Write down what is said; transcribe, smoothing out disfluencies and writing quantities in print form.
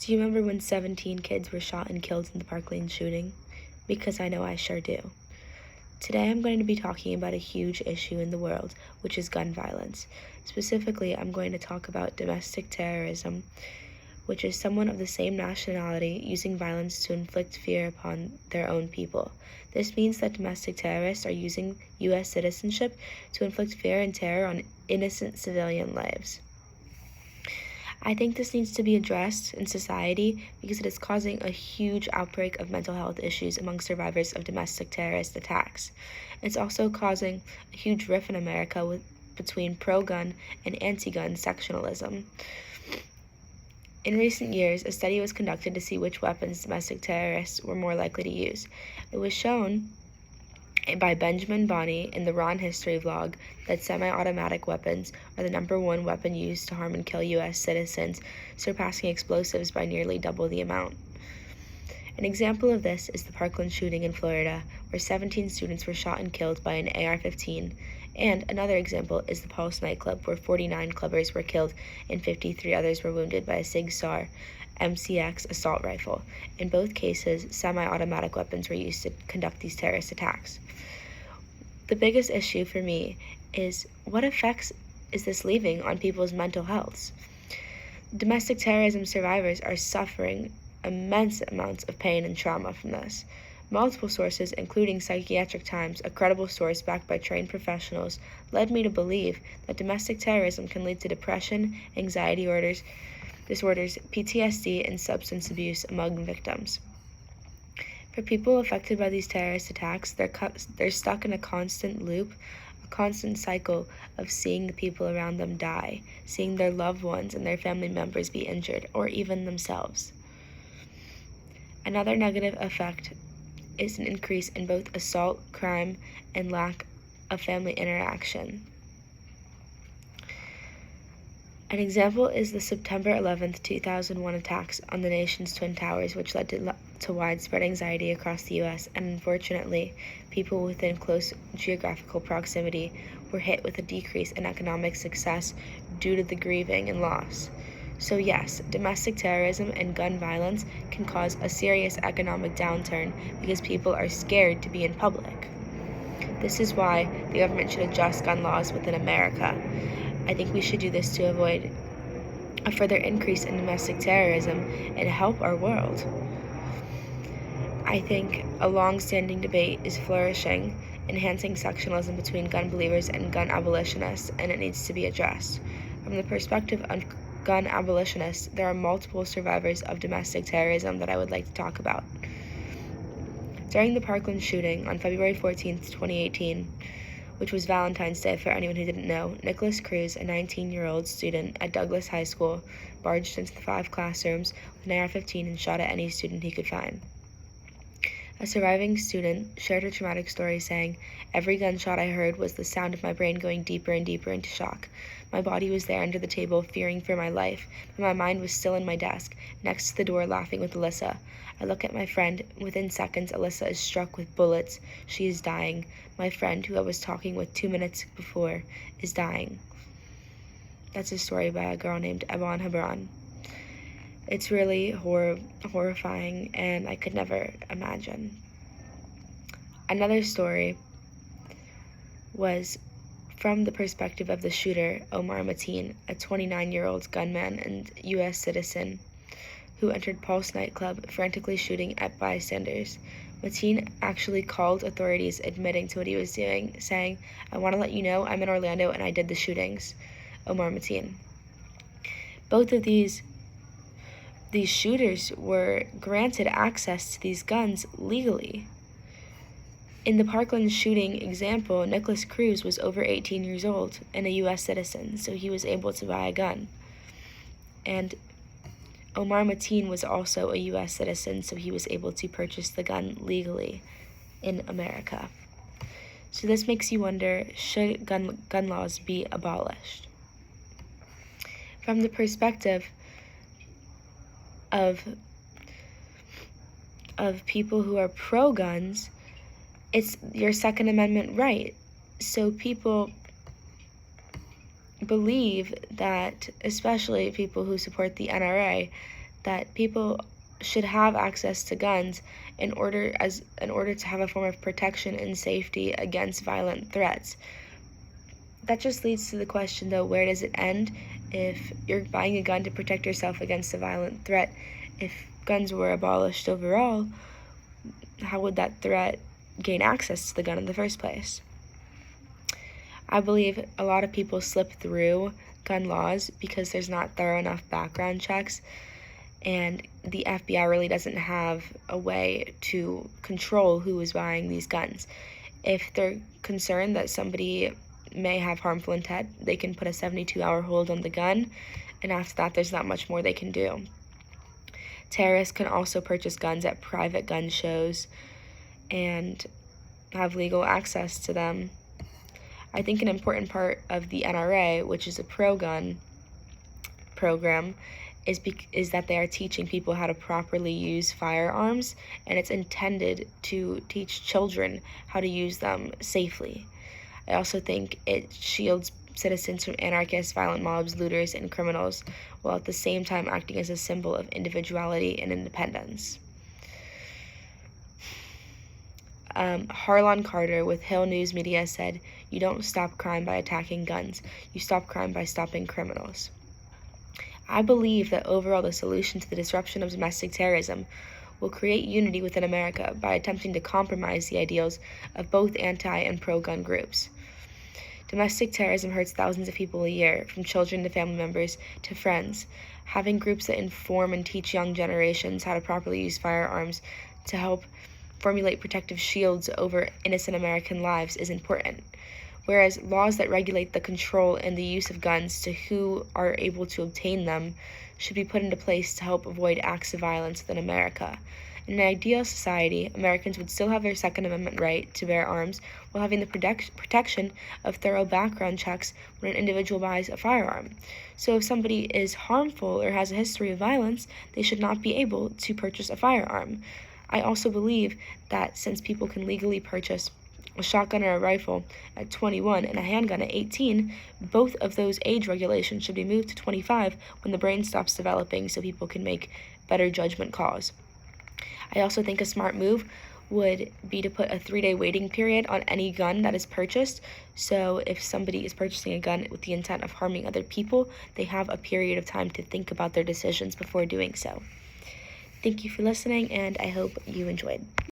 Do you remember when 17 kids were shot and killed in the Parkland shooting? Because I know I sure do. Today I'm going to be talking about a huge issue in the world, which is gun violence. Specifically, I'm going to talk about domestic terrorism, which is someone of the same nationality using violence to inflict fear upon their own people. This means that domestic terrorists are using U.S. citizenship to inflict fear and terror on innocent civilian lives. I think this needs to be addressed in society because it is causing a huge outbreak of mental health issues among survivors of domestic terrorist attacks. It's also causing a huge rift in America between pro-gun and anti-gun sectionalism. In recent years, a study was conducted to see which weapons domestic terrorists were more likely to use. It was shown by Benjamin Bonney in the Ron History vlog that semi-automatic weapons are the #1 weapon used to harm and kill U.S. citizens, surpassing explosives by nearly double the amount. An example of this is the Parkland shooting in Florida, where 17 students were shot and killed by an AR-15, and another example is the Pulse nightclub, where 49 clubbers were killed and 53 others were wounded by a Sig Sauer MCX assault rifle. In both cases, semi-automatic weapons were used to conduct these terrorist attacks. The biggest issue for me is what effects is this leaving on people's mental health? Domestic terrorism survivors are suffering immense amounts of pain and trauma from this. Multiple sources, including Psychiatric Times, a credible source backed by trained professionals, led me to believe that domestic terrorism can lead to depression, anxiety disorders, PTSD, and substance abuse among victims. For people affected by these terrorist attacks, they're stuck in a constant loop, a constant cycle of seeing the people around them die, seeing their loved ones and their family members be injured, or even themselves. Another negative effect is an increase in both assault, crime, and lack of family interaction. An example is the September 11th, 2001 attacks on the nation's Twin Towers, which led to widespread anxiety across the U.S., and unfortunately, people within close geographical proximity were hit with a decrease in economic success due to the grieving and loss. So yes, domestic terrorism and gun violence can cause a serious economic downturn because people are scared to be in public. This is why the government should adjust gun laws within America. I think we should do this to avoid a further increase in domestic terrorism and help our world. I think a long-standing debate is flourishing, enhancing sectionalism between gun believers and gun abolitionists, and it needs to be addressed. From the perspective of gun abolitionists, there are multiple survivors of domestic terrorism that I would like to talk about. During the Parkland shooting on February 14th, 2018, which was Valentine's Day for anyone who didn't know, Nikolas Cruz, a 19-year-old student at Douglas High School, barged into the 5 classrooms with an AR-15 and shot at any student he could find. A surviving student shared her traumatic story, saying, "Every gunshot I heard was the sound of my brain going deeper and deeper into shock. My body was there under the table, fearing for my life, but my mind was still in my desk, next to the door, laughing with Alyssa. I look at my friend. Within seconds, Alyssa is struck with bullets. She is dying. My friend, who I was talking with 2 minutes before, is dying." That's a story by a girl named Ebon Hebron. It's really horrifying, and I could never imagine. Another story was from the perspective of the shooter, Omar Mateen, a 29-year-old gunman and U.S. citizen who entered Pulse nightclub, frantically shooting at bystanders. Mateen actually called authorities admitting to what he was doing, saying, "I want to let you know I'm in Orlando and I did the shootings." Omar Mateen. Both of these shooters were granted access to these guns legally. In the Parkland shooting example, Nikolas Cruz was over 18 years old and a U.S. citizen, so he was able to buy a gun. And Omar Mateen was also a U.S. citizen, so he was able to purchase the gun legally in America. So this makes you wonder, should gun laws be abolished? From the perspective of people who are pro-guns, it's your Second Amendment right. So people believe that, especially people who support the NRA, that people should have access to guns in order to have a form of protection and safety against violent threats. That just leads to the question, though, where does it end? If you're buying a gun to protect yourself against a violent threat, if guns were abolished overall, how would that threat gain access to the gun in the first place? I believe a lot of people slip through gun laws because there's not thorough enough background checks, and the FBI really doesn't have a way to control who is buying these guns. If they're concerned that somebody may have harmful intent, they can put a 72-hour hold on the gun, and after that, there's not much more they can do. Terrorists can also purchase guns at private gun shows and have legal access to them. I think an important part of the NRA, which is a pro-gun program, is that they are teaching people how to properly use firearms, and it's intended to teach children how to use them safely. I also think it shields citizens from anarchists, violent mobs, looters, and criminals, while at the same time acting as a symbol of individuality and independence. Harlan Carter with Hill News Media said, "You don't stop crime by attacking guns. You stop crime by stopping criminals." I believe that overall the solution to the disruption of domestic terrorism will create unity within America by attempting to compromise the ideals of both anti- and pro-gun groups. Domestic terrorism hurts thousands of people a year, from children to family members to friends. Having groups that inform and teach young generations how to properly use firearms to help formulate protective shields over innocent American lives is important, whereas laws that regulate the control and the use of guns to who are able to obtain them should be put into place to help avoid acts of violence within America. In an ideal society, Americans would still have their Second Amendment right to bear arms while having the protection of thorough background checks when an individual buys a firearm. So if somebody is harmful or has a history of violence, they should not be able to purchase a firearm. I also believe that since people can legally purchase a shotgun or a rifle at 21 and a handgun at 18, both of those age regulations should be moved to 25 when the brain stops developing so people can make better judgment calls. I also think a smart move would be to put a 3-day waiting period on any gun that is purchased. So if somebody is purchasing a gun with the intent of harming other people, they have a period of time to think about their decisions before doing so. Thank you for listening, and I hope you enjoyed.